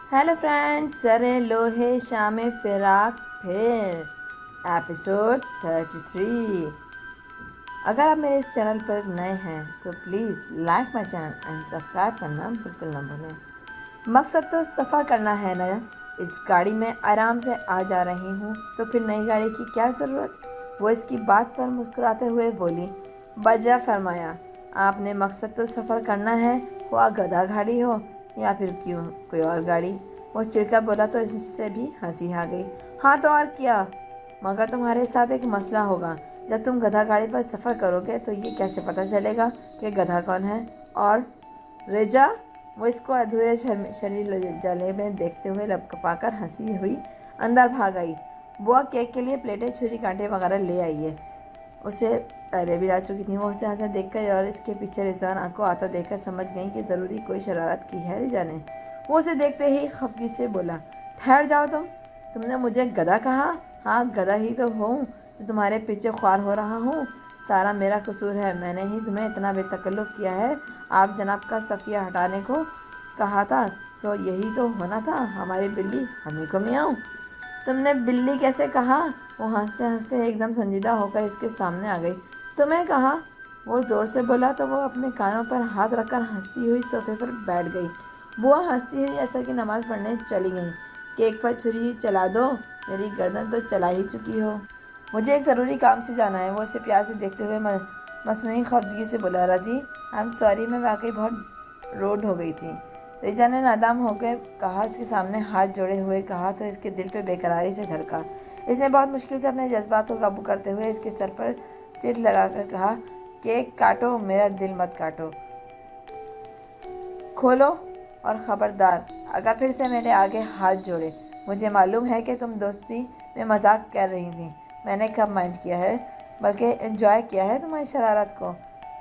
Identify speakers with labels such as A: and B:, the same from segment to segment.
A: Hello friends, सरे लोहे शाम फिराक फिर एपिसोड 33। अगर आप मेरे इस चैनल पर नए हैं तो please like my channel and subscribe करना बिल्कुल ना भूलें। मकसद तो सफ़र करना है ना। इस गाड़ी में आराम से आ जा रही हूँ तो फिर नई गाड़ी की क्या ज़रूरत। वो इसकी बात पर मुस्कुराते हुए बोली, बजा फरमाया, आपने मकसद तो सफ़र करना है, हुआ गधा गाड़ी हो या फिर क्यों कोई और गाड़ी। वो चिढ़कर बोला तो इससे भी हंसी आ गई। हाँ तो और क्या, मगर तुम्हारे साथ एक मसला होगा। जब तुम गधा गाड़ी पर सफ़र करोगे तो ये कैसे पता चलेगा कि गधा कौन है। और रेजा, वो इसको अधूरे शरीर जले में देखते हुए लपकपाकर हंसी हुई अंदर भाग आई। बुआ केक के लिए प्लेटें, छुरी, कांटे वगैरह ले आई है। उसे पहले भी ला चुकी थी। वो उसे हंसा देखकर और इसके पीछे रिजवान आंखों आता देखकर समझ गई कि ज़रूरी कोई शरारत की है रिजा ने। वो उसे देखते ही खफगी से बोला, ठहर जाओ तुमने मुझे गधा कहा। हाँ गधा ही तो हूँ जो तुम्हारे पीछे ख्वार हो रहा हूँ। सारा मेरा कसूर है, मैंने ही तुम्हें इतना बेतकल्लुफ़ किया है। आप जनाब का सफ़िया हटाने को कहा था, सो यही तो होना था। हमारी बिल्ली हमें को मियाऊं। तुमने बिल्ली कैसे कहा। वो हंसते हंसते एकदम संजीदा होकर इसके सामने आ गई। तुम्हें कहा। वो ज़ोर से बोला तो वो अपने कानों पर हाथ रखकर हंसती हुई सोफे पर बैठ गई। बुआ हंसती हुई असर की नमाज़ पढ़ने चली गई। केक पर छुरी चला दो, मेरी गर्दन तो चला ही चुकी हो। मुझे एक ज़रूरी काम से जाना है। वो उसे प्यार से देखते हुए मसनूई खफगी से बोला, रज़ी आई एम सॉरी, मैं वाकई बहुत रोड हो गई थी। रिजा ने नादाम होकर कहा, इसके सामने हाथ जोड़े हुए कहा तो इसके दिल पे बेकरारी से धड़का। इसने बहुत मुश्किल से अपने जज्बात को काबू करते हुए इसके सर पर चित लगाकर कहा, केक काटो, मेरा दिल मत काटो। खोलो और ख़बरदार अगर फिर से मेरे आगे हाथ जोड़े। मुझे मालूम है कि तुम दोस्ती में मजाक कर रही थी। मैंने कब माइंड किया है, बल्कि एंजॉय किया है तुम्हारी शरारत को।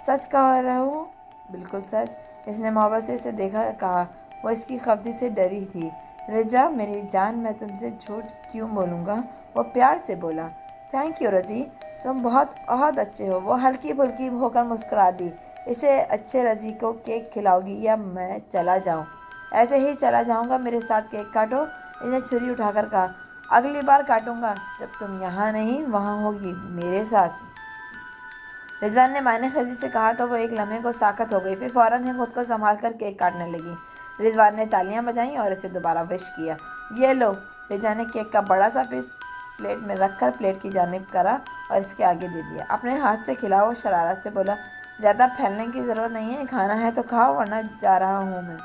A: सच कह रहा हूँ, बिल्कुल सच। इसने मोहब्बत से इसे देखा कहा। वो इसकी खफदी से डरी थी। रजा मेरी जान, मैं तुमसे झूठ क्यों बोलूँगा। वो प्यार से बोला, थैंक यू रज़ी, तुम बहुत अच्छे हो। वो हल्की फुल्की होकर मुस्कुरा दी। इसे अच्छे रज़ी को केक खिलाओगी या मैं चला जाऊँ। ऐसे ही चला जाऊँगा, मेरे साथ केक काटो। इसने छुरी उठाकर कहा, अगली बार काटूँगा जब तुम यहाँ नहीं वहाँ होगी मेरे साथ। रिजवान ने मायने खजी से कहा तो वो एक लम्हे को साकत हो गई, फिर फ़ौरन ही खुद को संभाल कर केक काटने लगी। रिजवान ने तालियां बजाईं और इसे दोबारा विश किया। ये लो। रिजवान ने केक का बड़ा सा पीस प्लेट में रखकर प्लेट की जानिब करा और इसके आगे दे दिया। अपने हाथ से खिलाओ, शरारत से बोला, ज़्यादा फैलने की ज़रूरत नहीं है, खाना है तो खाओ वरना जा रहा हूँ मैं।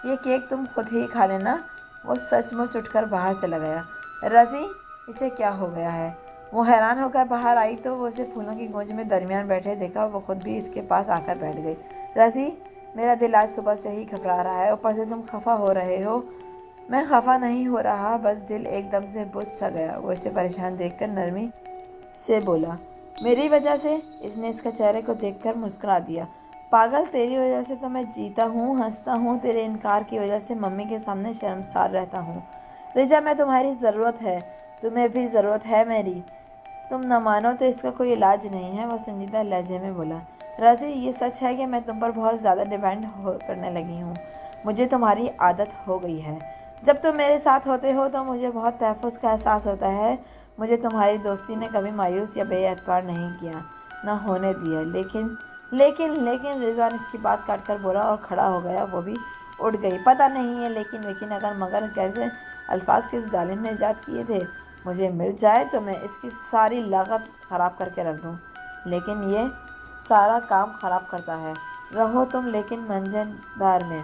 A: ये केक तुम खुद ही खा लेना। वो सचमुच उठकर बाहर चला गया। रज़ी, इसे क्या हो गया है। वो हैरान होकर बाहर आई तो वो उसे फूलों की गूंज में दरमियान बैठे देखा। वो खुद भी इसके पास आकर बैठ गई। रज़ी, मेरा दिल आज सुबह से ही घबरा रहा है, ऊपर से तुम खफा हो रहे हो। मैं खफा नहीं हो रहा, बस दिल एकदम से बुझ सा गया। वो इसे परेशान देखकर नरमी से बोला, मेरी वजह से। इसने इसका चेहरे को देखकर मुस्कुरा दिया। पागल, तेरी वजह से तो मैं जीता हूँ, हंसता हूँ। तेरे इनकार की वजह से मम्मी के सामने शर्मसार रहता हूँ। रिजा, मैं तुम्हारी ज़रूरत है, तुम्हें भी ज़रूरत है मेरी। तुम न मानो तो इसका कोई इलाज नहीं है। वो संजीदा लहजे में बोला, रज़ी ये सच है कि मैं तुम पर बहुत ज़्यादा डिपेंड करने लगी हूँ। मुझे तुम्हारी आदत हो गई है। जब तुम मेरे साथ होते हो तो मुझे बहुत तहफ़्फ़ुज़ का एहसास होता है। मुझे तुम्हारी दोस्ती ने कभी मायूस या बेएतबार नहीं किया, न होने दिया। लेकिन लेकिन लेकिन रिजवान इसकी बात काट कर बोला और खड़ा हो गया। वो भी उठ गई। पता नहीं है लेकिन अगर मगर कैसे अल्फाज किस जालिम ने ईजाद किए थे। मुझे मिल जाए तो मैं इसकी सारी लागत ख़राब करके रख दूँ, लेकिन ये सारा काम ख़राब करता है। रहो तुम लेकिन मंजनदार में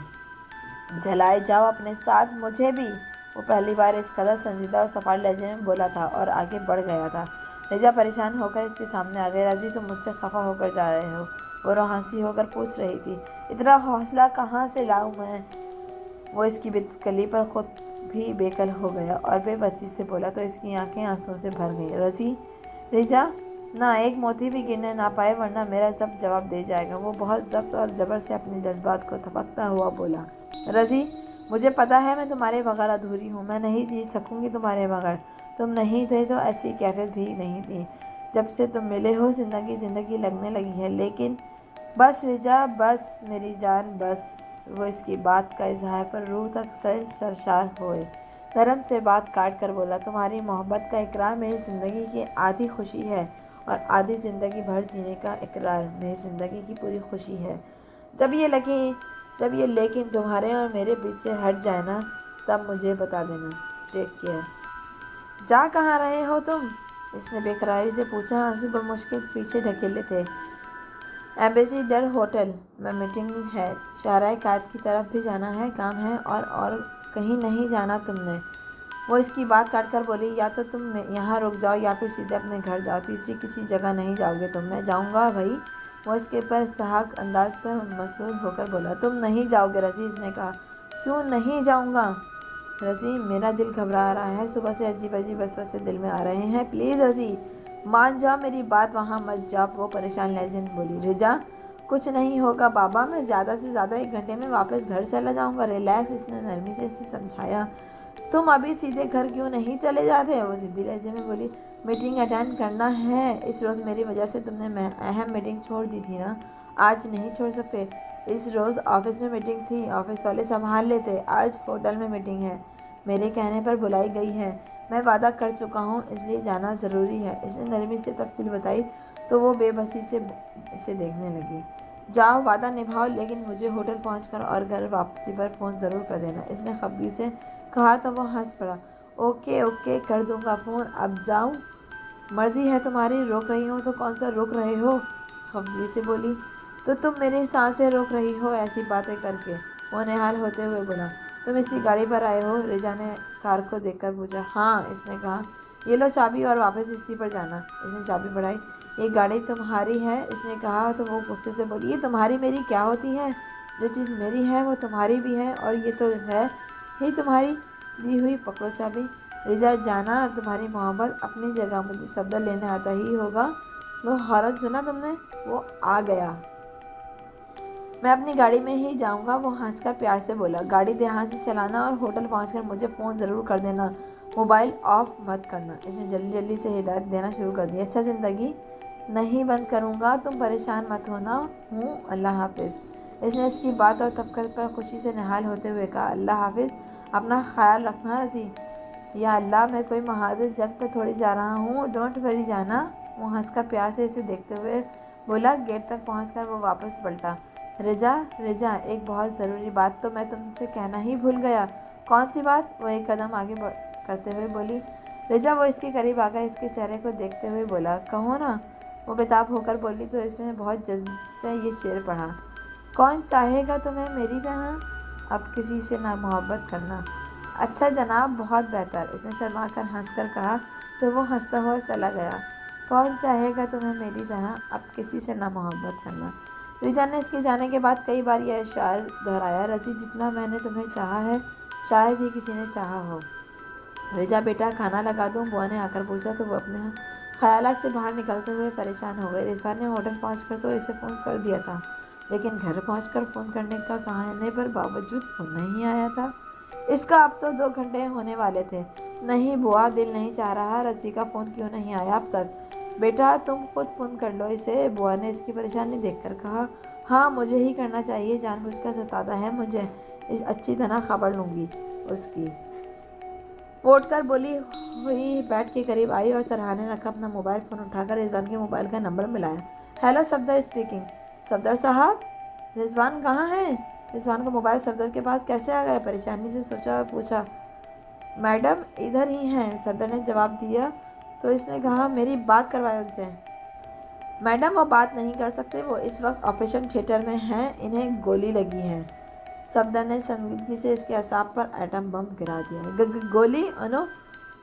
A: जलाए जाओ अपने साथ मुझे भी। वो पहली बार इस कदर संजीदा और सफाई लहजे में बोला था और आगे बढ़ गया था। रिजा परेशान होकर इसके सामने आ गई। रज़ी, तुम मुझसे खफा होकर जा रहे हो। वो रोहांसी होकर पूछ रही थी। इतना हौसला कहाँ से लाऊं मैं। वो इसकी बेदखली पर खुद भी बेकल हो गया और बेबसी से बोला तो इसकी आंखें आंसुओं से भर गई। रज़ी, रिजा, ना एक मोती भी गिरने ना पाए वरना मेरा सब जवाब दे जाएगा। वो बहुत ज़ब्त और ज़बर से अपने जज्बात को थपकता हुआ बोला, रज़ी, मुझे पता है मैं तुम्हारे बगैर अधूरी हूँ। मैं नहीं जी सकूँगी तुम्हारे बगैर। तुम नहीं थे तो ऐसी कैफियत भी नहीं थी। जब से तुम मिले हो ज़िंदगी लगने लगी है। लेकिन बस रिजा, बस मेरी जान, बस وہ اس کی بات کا اظہار پر روح تک سے سرشار ہوئے۔ نرم سے بات کاٹ کر بولا، تمہاری محبت کا اقرار میری زندگی کی آدھی خوشی ہے اور آدھی زندگی بھر جینے کا اقرار میری زندگی کی پوری خوشی ہے۔ جب یہ لیکن تمہارے اور میرے بیچ سے ہٹ جائے نا، تب مجھے بتا دینا۔ Take care. جا کہاں رہے ہو تم؟ اس نے بے قراری سے پوچھا۔ آنسو بمشکل پیچھے ڈھکیلے تھے۔ ایمبیسیڈر ہوٹل میں میٹنگ ہے، شاہراہ قائد کی طرف بھی جانا ہے، کام ہے اور کہیں نہیں جانا تم نے۔ وہ اس کی بات کاٹ کر بولی، یا تو تم یہاں رک جاؤ یا پھر سیدھے اپنے گھر جاؤ، تیسری کسی جگہ نہیں جاؤ گے تم۔ میں جاؤں گا بھائی۔ وہ اس کے پراسحاق انداز پر مسرور ہو کر بولا، تم نہیں جاؤ گے رضی؟ اس نے کہا، کیوں نہیں جاؤں گا رضی؟ میرا دل گھبرا رہا ہے، صبح سے عجیب عجیب وسوسے دل میں آ رہے ہیں، پلیز رضی مان جاؤ میری بات، وہاں مت جاؤ۔ وہ پریشان لہجے میں بولی، رجا کچھ نہیں ہوگا بابا، میں زیادہ سے زیادہ 1 گھنٹے میں واپس گھر چلا جاؤں گا، ریلیکس۔ اس نے نرمی سے اسے سمجھایا۔ تم ابھی سیدھے گھر کیوں نہیں چلے جاتے؟ وہ ضدی لہجے میں بولی، میٹنگ اٹینڈ کرنا ہے۔ اس روز میری وجہ سے تم نے اہم میٹنگ چھوڑ دی تھی نا، آج نہیں چھوڑ سکتے۔ اس روز آفس میں میٹنگ تھی، آفس والے سنبھال لیتے، آج ہوٹل میں میٹنگ ہے، میرے کہنے پر بلائی گئی ہے، میں وعدہ کر چکا ہوں، اس لیے جانا ضروری ہے۔ اس نے نرمی سے تفصیل بتائی تو وہ بے بسی سے اسے دیکھنے لگی۔ جاؤ، وعدہ نبھاؤ، لیکن مجھے ہوٹل پہنچ کر اور گھر واپسی پر فون ضرور کر دینا۔ اس نے خفگی سے کہا تو وہ ہنس پڑا، اوکے کر دوں گا فون، اب جاؤں؟ مرضی ہے تمہاری، روک رہی ہوں تو کون سا روک رہے ہو؟ خفگی سے بولی، تو تم میری سانسیں روک رہی ہو ایسی باتیں کر کے؟ وہ نہال ہوتے ہوئے بولا، تم اسی گاڑی پر آئے ہو؟ رجا نے کار کو دیکھ کر پوچھا۔ ہاں۔ اس نے کہا، یہ لو چابی اور واپس اسی پر جانا۔ اس نے چابی بڑھائی۔ یہ گاڑی تمہاری ہے؟ اس نے کہا تو وہ غصے سے بولی، یہ تمہاری میری کیا ہوتی ہے؟ جو چیز میری ہے وہ تمہاری بھی ہے، اور یہ تو ہے ہی تمہاری دی ہوئی، پکڑو چابی۔ رجا جانا، تمہاری محبت اپنی جگہ، مجھے صفدر لینے آتا ہی ہوگا۔ وہ ہارن سنا تم نے؟ وہ آ گیا۔ میں اپنی گاڑی میں ہی جاؤں گا۔ وہ ہنس کر پیار سے بولا، گاڑی دھیان سے چلانا اور ہوٹل پہنچ کر مجھے فون ضرور کر دینا، موبائل آف مت کرنا۔ اس نے جلدی سے ہدایت دینا شروع کر دی۔ اچھا زندگی نہیں بند کروں گا، تم پریشان مت ہونا ہوں، اللہ حافظ۔ اس نے اس کی بات اور تفکر پر خوشی سے نہال ہوتے ہوئے کہا، اللہ حافظ، اپنا خیال رکھنا رضی۔ یا اللہ، میں کوئی مہادر جنگ پہ تھوڑی جا رہا ہوں، ڈونٹ وری جانا۔ وہ ہنس کر پیار سے اسے دیکھتے ہوئے بولا۔ گیٹ تک پہنچ کر وہ واپس پلٹا، رجا ایک بہت ضروری بات تو میں تم سے کہنا ہی بھول گیا۔ کون سی بات؟ وہ ایک قدم آگے کرتے ہوئے بولی۔ رجا وہ اس کے قریب آ کر اس کے چہرے کو دیکھتے ہوئے بولا، کہو نا۔ وہ بےتاب ہو کر بولی تو اس نے بہت جذب سے یہ شعر پڑھا، کون چاہے گا تمہیں میری طرح، اب کسی سے نہ محبت کرنا۔ اچھا جناب، بہت بہتر۔ اس نے شرما کر ہنس کر کہا تو وہ ہنستا ہوا چلا گیا، کون چاہے گا تمہیں میری طرح، اب کسی سے نہ محبت کرنا۔ رجا نے اس کے جانے کے بعد کئی بار یہ اشعار دہرایا، رضی جتنا میں نے تمہیں چاہا ہے شاید ہی کسی نے چاہا ہو۔ رجا بیٹا کھانا لگا دوں؟ بوا نے آ کر پوچھا تو وہ اپنے خیالات سے باہر نکلتے ہوئے پریشان ہو گئے۔ رضوان نے ہوٹل پہنچ کر تو اسے فون کر دیا تھا، لیکن گھر پہنچ کر فون کرنے کا کہنے پر باوجود فون نہیں آیا تھا۔ اس کا اب تو 2 گھنٹے ہونے والے تھے۔ نہیں بوا، دل نہیں چاہ رہا، رضی کا فون کیوں نہیں آیا اب تک؟ بیٹا تم خود فون کر لو اسے، بوا نے اس کی پریشانی دیکھ کر کہا۔ ہاں، مجھے ہی کرنا چاہیے، جان بوجھ کر ستاتا ہے مجھے، اچھی طرح خبر لوں گی اس کی۔ وہ اٹھ کر بولی ہوئی بیڈ کے قریب آئی اور سرحان نے رکھا اپنا موبائل فون اٹھا کر رضوان کے موبائل کا نمبر ملایا۔ Hello, Safdar speaking. صفدر صاحب، رضوان کہاں ہے؟ رضوان کا موبائل صفدر کے پاس کیسے آ گیا؟ پریشانی سے سوچا اور پوچھا۔ میڈم ادھر ہی ہیں، صفدر نے جواب دیا تو اس نے کہا، میری بات کروائے ان سے۔ میڈم وہ بات نہیں کر سکتے، وہ اس وقت آپریشن تھیٹر میں ہیں، انہیں گولی لگی ہے۔ صفدر نے سنجیدگی سے اس کے اعصاب پر ایٹم بم گرا دیا۔ گولی؟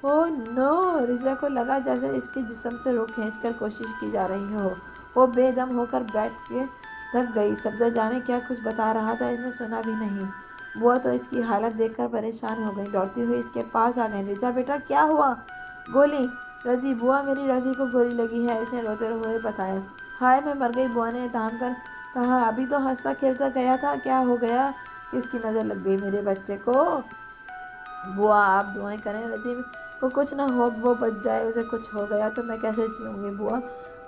A: اوہ نو! رجا کو لگا جیسے اس کے جسم سے روح کھینچ کر کوشش کی جا رہی ہو۔ وہ بے دم ہو کر بیٹھ کے رکھ گئی۔ صفدر جانے کیا کچھ بتا رہا تھا، اس نے سنا بھی نہیں۔ بوا تو اس کی حالت دیکھ کر پریشان ہو گئی، دوڑتی ہوئی اس کے پاس آ گئی۔ رجا بیٹا کیا ہوا؟ گولی؟ رضی، بوا میری رضی کو گولی لگی ہے، اس نے روتے ہوئے بتایا۔ ہائے میں مر گئی، بوا نے تھام کر کہا، ابھی تو ہنستا کھیلتا گیا تھا، کیا ہو گیا؟ کس کی نظر لگ گئی میرے بچے کو؟ بوا آپ دعائیں کریں رضی کو کچھ نہ ہو، وہ بچ جائے، اسے کچھ ہو گیا تو میں کیسے جیوں گی بوا؟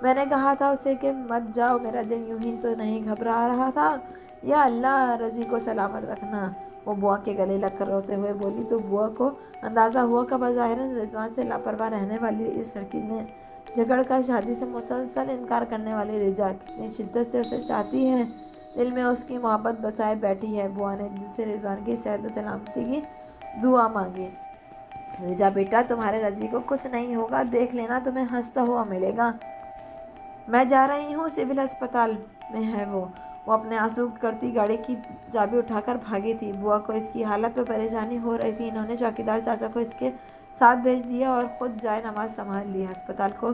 A: میں نے کہا تھا اسے کہ مت جاؤ، میرا دل یوں ہی تو نہیں گھبرا رہا تھا، या अल्लाह, रज़ी को सलामत रखना, वो बुआ के गले लगकर रोते हुए बोली। तो बुआ को अंदाज़ा हुआ कि बज़ाहिरन रिजवान से लापरवाह रहने वाली इस लड़की ने झगड़ कर शादी से मुसलसल इनकार करने वाली रिजा कितनी शिद्दत से उसे चाहती है, दिल में उसकी मोहब्बत बसाए बैठी है। बुआ ने दिल से रिजवान की सेहत और सलामती की दुआ मांगी। रिजा बेटा, तुम्हारे रज़ी को कुछ नहीं होगा, देख लेना, तुम्हें हंसता हुआ मिलेगा। मैं जा रही हूँ, सिविल अस्पताल में है वो अपने आंसू करती गाड़ी की चाबी उठाकर भागी थी। बुआ को इसकी हालत पर परेशानी हो रही थी। इन्होंने चौकीदार चाचा को इसके साथ भेज दिया और ख़ुद जाए नमाज संभाल ली। अस्पताल को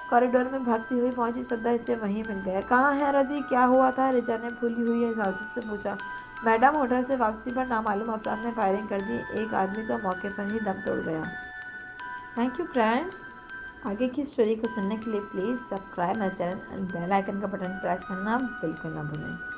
A: कॉरिडोर में भागती हुई पहुंची। सदर से वहीं मिल गया। कहाँ है रज़ी, क्या हुआ था? रिजा ने भूली हुई एहसास से पूछा। मैडम, होटल से वापसी पर नामालूम अफराद ने फायरिंग कर दी, एक आदमी तो मौके पर ही दम तोड़ गया। Thank you friends. आगे की स्टोरी को सुनने के लिए please subscribe my channel and bell icon का बटन प्रेस करना बिल्कुल ना भूलें।